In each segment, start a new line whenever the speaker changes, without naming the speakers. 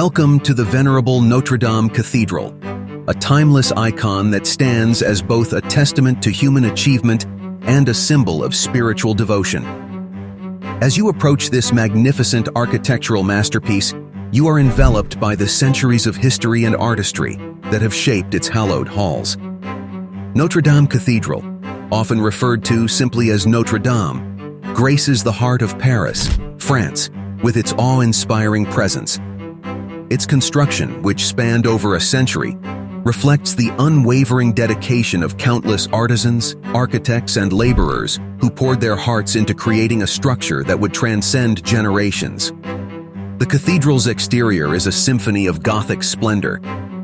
Welcome to the venerable Notre-Dame Cathedral, a timeless icon that stands as both a testament to human achievement and a symbol of spiritual devotion. As you approach this magnificent architectural masterpiece, you are enveloped by the centuries of history and artistry that have shaped its hallowed halls. Notre-Dame Cathedral, often referred to simply as Notre Dame, graces the heart of Paris, France, with its awe-inspiring presence. Its construction, which spanned over a century, reflects the unwavering dedication of countless artisans, architects, and laborers who poured their hearts into creating a structure that would transcend generations. The cathedral's exterior is a symphony of Gothic splendor.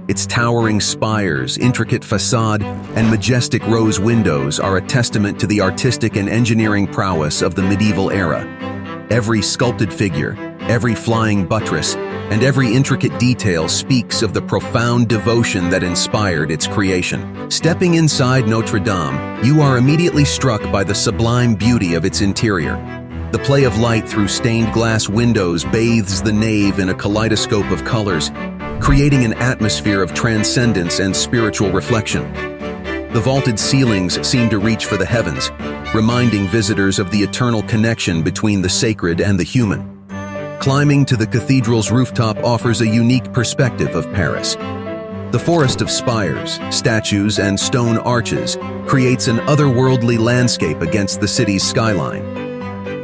Its towering spires, intricate facade, and majestic rose windows are a testament to the artistic and engineering prowess of the medieval era. Every sculpted figure, every flying buttress, and every intricate detail speaks of the profound devotion that inspired its creation. Stepping inside Notre Dame, you are immediately struck by the sublime beauty of its interior. The play of light through stained glass windows bathes the nave in a kaleidoscope of colors, creating an atmosphere of transcendence and spiritual reflection. The vaulted ceilings seem to reach for the heavens, reminding visitors of the eternal connection between the sacred and the human. Climbing to the cathedral's rooftop offers a unique perspective of Paris. The forest of spires, statues, and stone arches creates an otherworldly landscape against the city's skyline.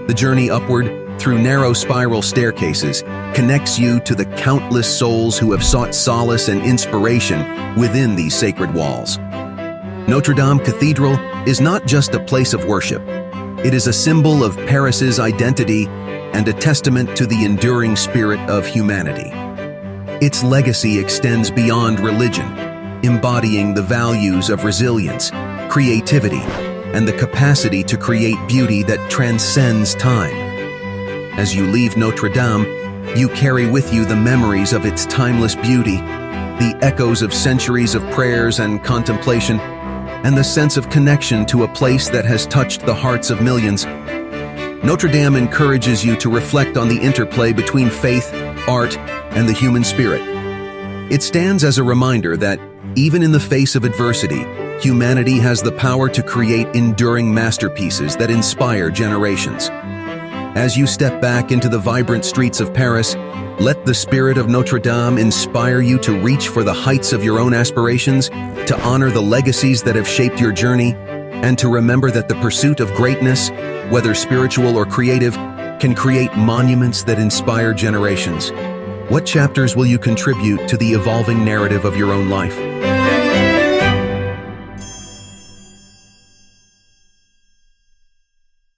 The journey upward, through narrow spiral staircases, connects you to the countless souls who have sought solace and inspiration within these sacred walls. Notre-Dame Cathedral is not just a place of worship. It is a symbol of Paris's identity and a testament to the enduring spirit of humanity. Its legacy extends beyond religion, embodying the values of resilience, creativity, and the capacity to create beauty that transcends time. As you leave Notre Dame, you carry with you the memories of its timeless beauty, the echoes of centuries of prayers and contemplation, and the sense of connection to a place that has touched the hearts of millions. Notre Dame encourages you to reflect on the interplay between faith, art, and the human spirit. It stands as a reminder that, even in the face of adversity, humanity has the power to create enduring masterpieces that inspire generations. As you step back into the vibrant streets of Paris, let the spirit of Notre Dame inspire you to reach for the heights of your own aspirations, to honor the legacies that have shaped your journey, and to remember that the pursuit of greatness, whether spiritual or creative, can create monuments that inspire generations. What chapters will you contribute to the evolving narrative of your own life?